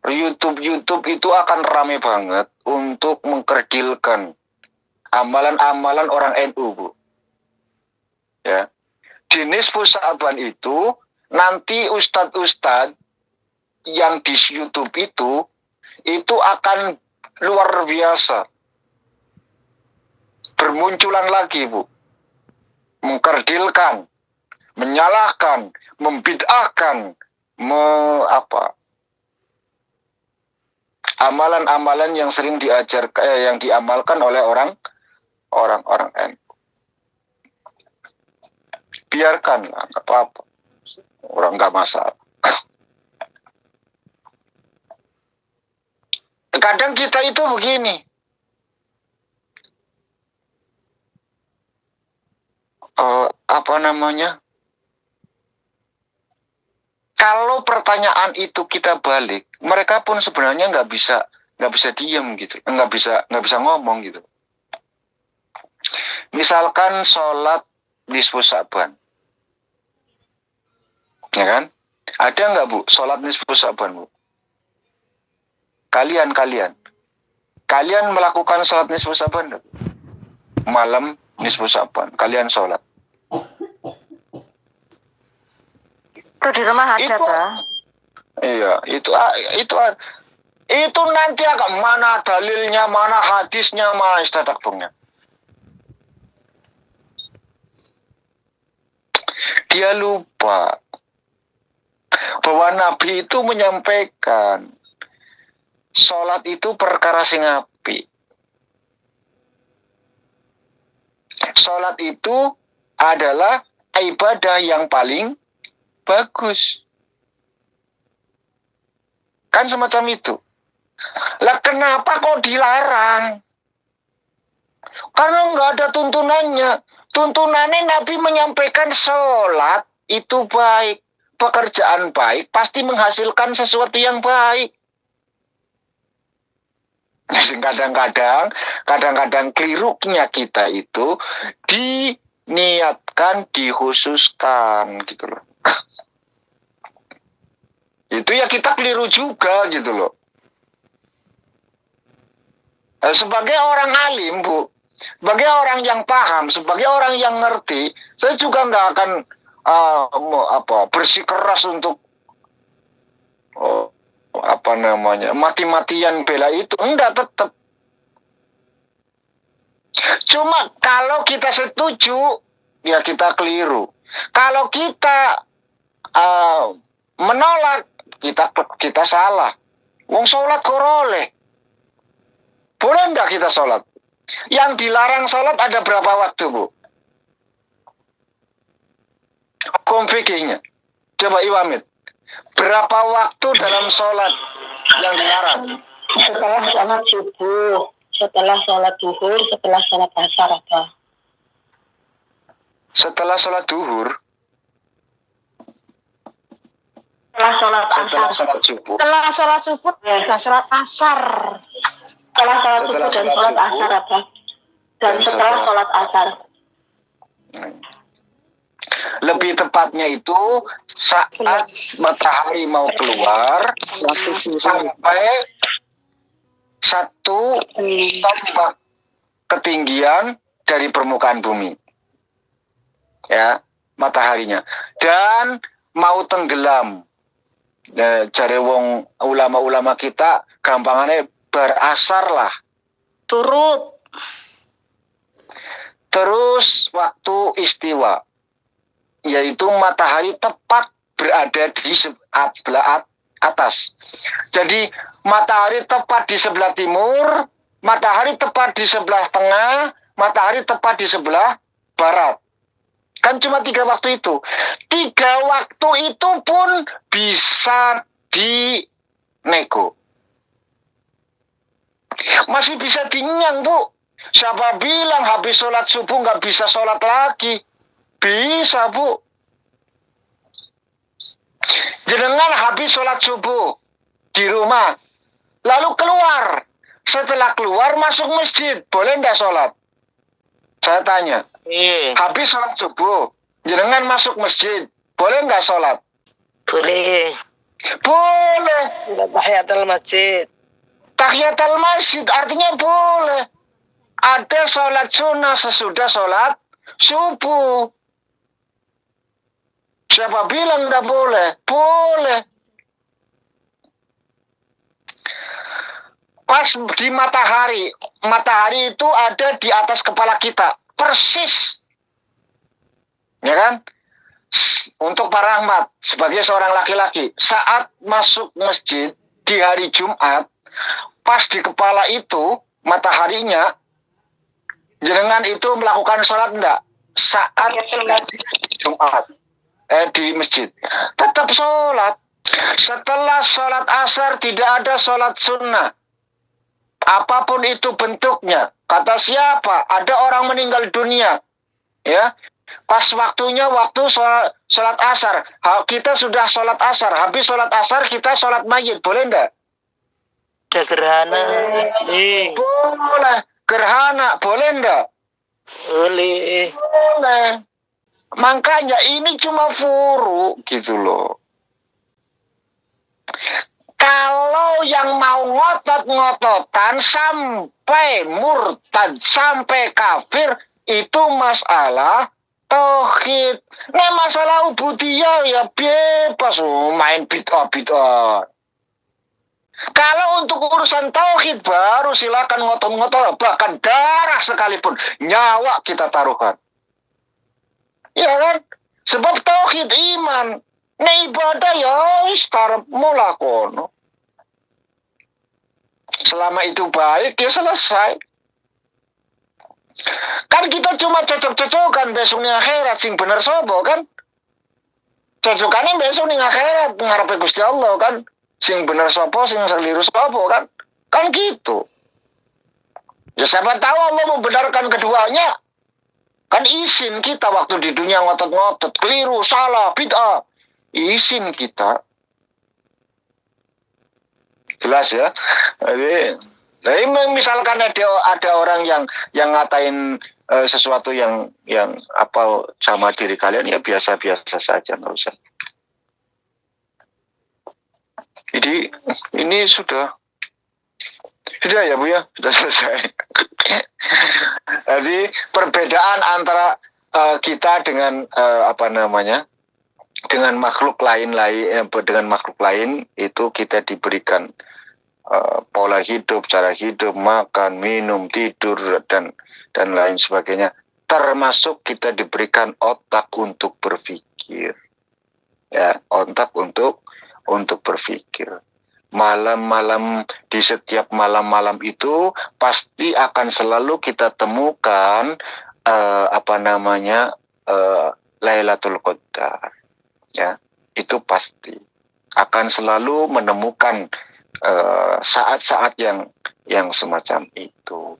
YouTube itu akan rame banget untuk mengkerdilkan amalan-amalan orang NU, Bu. Ya. Di nisfu Sya'ban itu nanti ustadz-ustadz yang di YouTube itu akan luar biasa. Bermunculan lagi, Bu. Mengkerdilkan, menyalahkan, membid'ahkan, amalan-amalan yang sering yang diamalkan oleh orang-orang NU. Biarkanlah, nggak apa-apa. Orang nggak masalah. Kadang kita itu begini. Kalau pertanyaan itu kita balik, mereka pun sebenarnya nggak bisa diam gitu, nggak bisa ngomong gitu. Misalkan sholat nisfu Sya'ban, ya kan? Ada nggak Bu sholat nisfu Sya'ban, Bu? Kalian melakukan sholat nisfu Sya'ban nggak? Malam nisfu Sya'ban, kalian sholat. Itu di rumah ada, Pak. Iya, itu nanti akan mana dalilnya, mana hadisnya, mana istadakbungnya. Dia lupa bahwa Nabi itu menyampaikan sholat itu perkara sing apik. Sholat itu adalah ibadah yang paling bagus. Kan semacam itu. Lah kenapa kok dilarang? Karena nggak ada tuntunannya. Tuntunannya Nabi menyampaikan sholat itu baik. Pekerjaan baik pasti menghasilkan sesuatu yang baik. Kadang-kadang kelirunya kita itu diniatkan, dikhususkan gitu loh. Itu ya kita keliru juga gitu loh. Sebagai orang alim, Bu, sebagai orang yang paham, sebagai orang yang ngerti, saya juga nggak akan bersikeras untuk mati-matian bela itu. Enggak, tetap. Cuma kalau kita setuju, ya kita keliru. Kalau kita menolak, kita salah. Wong sholat korole. Boleh enggak kita sholat? Yang dilarang sholat ada berapa waktu, Bu? Hukum fikihnya. Coba Iwamid. Berapa waktu dalam sholat yang dilarang? Setelah sholat subuh, setelah sholat duhur, setelah sholat asar, apa? Setelah sholat duhur. Setelah sholat asar. Setelah sholat subuh. Setelah sholat subuh, setelah sholat asar. Setelah sholat subuh dan sholat asar, apa? Dan setelah sholat asar. Lebih tepatnya itu saat matahari mau keluar sampai 1 tombak ketinggian dari permukaan bumi. Ya, mataharinya. Dan mau tenggelam. Jare wong ulama-ulama kita gampangannya berasar lah. Turut. Terus waktu istiwa, yaitu matahari tepat berada di sebelah atas. Jadi matahari tepat di sebelah timur, matahari tepat di sebelah tengah, matahari tepat di sebelah barat. Kan cuma 3 waktu itu. 3 waktu itu pun bisa dinego. Masih bisa dinyang, Bu. Siapa bilang habis sholat subuh nggak bisa sholat lagi? Bisa, Bu. Jenengan habis sholat subuh di rumah, lalu keluar. Setelah keluar masuk masjid, boleh nggak sholat? Saya tanya. Habis sholat subuh, jenengan masuk masjid, boleh nggak sholat? Boleh. Boleh. Tahiyatul masjid. Tahiyatul masjid artinya boleh. Ada sholat sunnah sesudah sholat subuh. Siapa bilang nggak boleh? Boleh. Pas di matahari, matahari itu ada di atas kepala kita, persis, ya kan? Untuk Pak Rahmat sebagai seorang laki-laki, saat masuk masjid di hari Jumat, pas di kepala itu mataharinya, jenengan itu melakukan sholat enggak? Saat Jumat di masjid, tetap sholat. Setelah sholat asar tidak ada sholat sunnah. Apapun itu bentuknya. Kata siapa? Ada orang meninggal dunia. Ya, pas waktunya waktu sholat asar. Kita sudah sholat asar. Habis sholat asar kita sholat mayit. Boleh enggak? Gerhana. Boleh. Gerhana. Boleh enggak? Boleh. Boleh. Makanya ini cuma furu gitu loh. Kalau yang mau ngotot-ngototan sampai murtad, sampai kafir, itu masalah tauhid. Nah, masalah ubudiyah ya bebas, main bid'ah. Kalau untuk urusan tauhid baru silakan ngotot-ngotot, bahkan darah sekalipun, nyawa kita taruhkan. Ya kan? Sebab tauhid iman. Nah, ibadah ya karepmu lakono. Selama itu baik ya selesai. Kan kita cuma cocok-cocokan besok ning akhirat sing bener sobo kan. Cocokane besok ning akhirat ngarepe Gusti Allah kan. Sing bener sopo, sing keliru sopo kan. Kan gitu. Ya siapa tahu Allah membenarkan keduanya. Kan izin kita waktu di dunia ngotot-ngotot, keliru, salah, bid'ah. Izin kita. Jelas ya. Jadi misalkan ada orang yang ngatain sesuatu yang apa sama diri kalian, ya biasa-biasa saja, nggak usah. Jadi ini sudah ya Bu ya, sudah selesai. Jadi perbedaan antara kita dengan dengan makhluk lain itu kita diberikan pola hidup, cara hidup, makan, minum, tidur dan lain sebagainya. Termasuk kita diberikan otak untuk berpikir, ya, otak untuk berpikir. Malam-malam, di setiap malam-malam itu pasti akan selalu kita temukan Lailatul Qadar. Ya, itu pasti akan selalu menemukan saat-saat yang semacam itu.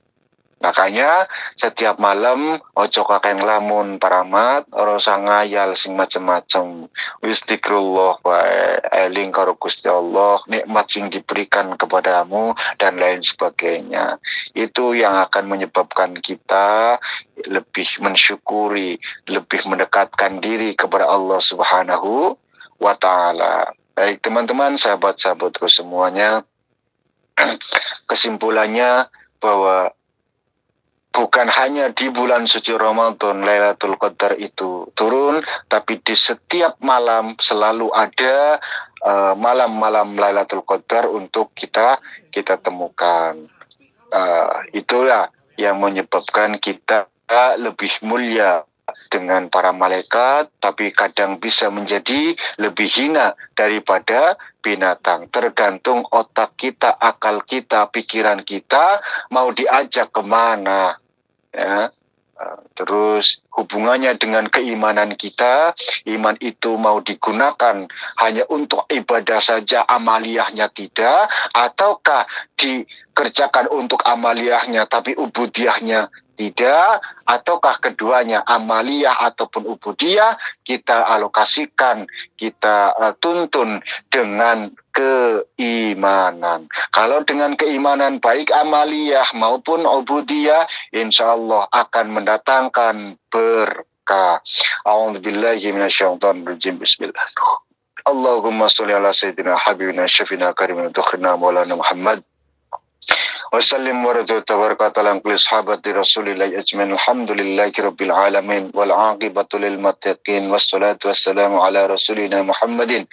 Makanya setiap malam ojo kakek lamun paramat ora usah ngayal sing macem-macem. Wis zikrullah wae, eling karo Gusti Allah, nikmat sing diberikan kepadamu dan lain sebagainya. Itu yang akan menyebabkan kita lebih mensyukuri, lebih mendekatkan diri kepada Allah Subhanahu wa taala. Baik teman-teman, sahabat-sahabatku semuanya, kesimpulannya bahwa bukan hanya di bulan suci Ramadan Lailatul Qadar itu turun, tapi di setiap malam selalu ada malam-malam Lailatul Qadar untuk kita temukan. Itulah yang menyebabkan kita lebih mulia dengan para malaikat, tapi kadang bisa menjadi lebih hina daripada binatang. Tergantung otak kita, akal kita, pikiran kita mau diajak kemana. Ya, Terus hubungannya dengan keimanan kita, iman itu mau digunakan hanya untuk ibadah saja, amaliyahnya tidak, ataukah dikerjakan untuk amaliyahnya tapi ubudiyahnya tidak, ataukah keduanya, amaliyah ataupun ubudiyah, kita alokasikan, kita tuntun dengan keimanan. Kalau dengan keimanan baik amaliyah maupun ubudiyah, insya Allah akan mendatangkan berkah. A'udzubillahi minasyaitonirrajim. Bismillah. Allahumma sholli ala sayyidina habibina syafina karimina tukhrina maulana Muhammad wasallim warahmatullahi wabarakatuh kulli sahabati rasulillahi ajmain. Alhamdulillahi rabbil alamin wal aqibatu lil muttaqin wassalatu wassalamu ala rasulina Muhammadin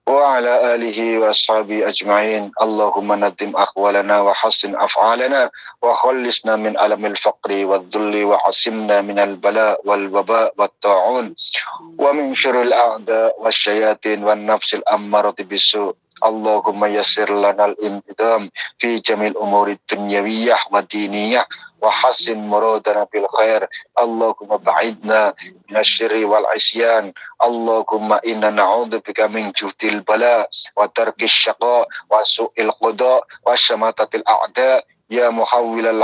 wa ala alihi wa ashabihi ajma'in. Allahumma nadim akhwalana wa hassin af'alana wa khallisna min alamil faqri wa dhulli wa asimna min al-bala wal waba wa ta'un wa min syuril a'da wa syayatin wa nafsil ammarati bisu. Allahumma yassir lana al-intidam fi jamil umuri dunyawiyah wa diniyah wa hassin muradana bil khair. Allahumma ba'idna minasyirri wal isyan. Allahumma inna na'udzubika min juhdil bala wa tarkis syaqa wa su'il qada wa syamatatil a'da. Ya muhawwilal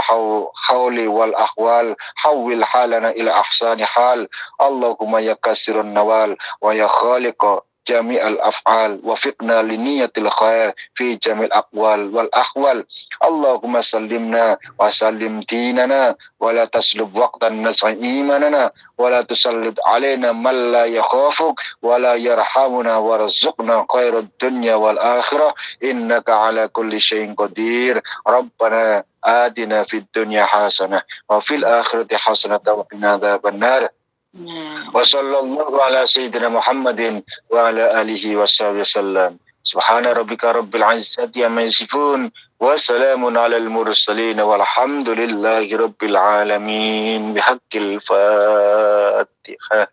hawli wal ahwal, hawwil halana ila ahsani hal. Allahumma ya kasirun nawal wa ya khaliqa jami'al af'al wafiqna liniyatil khair fi jamil aqwal wal ahwal. Allahumma sallimna wa sallim dinana wa la taslub waqtan nas'i imanana wa la tusallid alaina man la yakhafuk wa la yarhamuna warzuqna khairad dunya wal akhirah innaka ala kulli syai'in qadir. Rabbana atina fid dunya hasanah wa fil akhirati hasanah wa qina adzabannar. Wa sallallahu ala sayyidina Muhammadin wa ala alihi wa sallam. Subhana rabbika rabbil izzati amma yasifun wa salamun alal mursalin walhamdulillahi rabbil alamin. Bihaqqil Fatihah.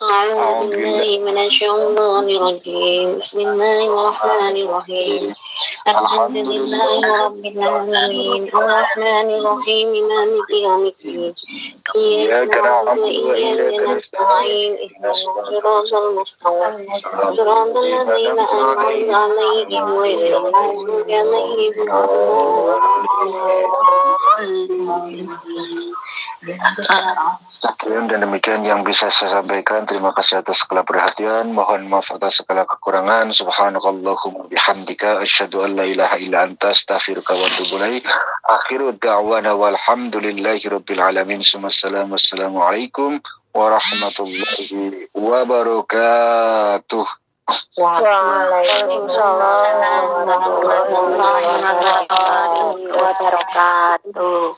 أعوذ بالله من الشيطان الرجيم بسم الله الرحمن الرحيم الحمد لله رب العالمين الرحمن الرحيم مالك يوم الدين إياك نعبد وإياك نستعين اهدنا الصراط المستقيم صراط الذين أنعمت عليهم غير المغضوب عليهم Sekian dan demikian yang bisa saya sampaikan. Terima kasih atas segala perhatian. Mohon maaf atas segala kekurangan. Subhanakallahumma bihamdika asyhadu an la ilaha illa anta astaghfiruka wa atubu ilaik. Akhiru da'wana walhamdulillahi rabbil alamin. Wassalamualaikum warahmatullahi wabarakatuh. Waalaikumsalam warahmatullahi wabarakatuh.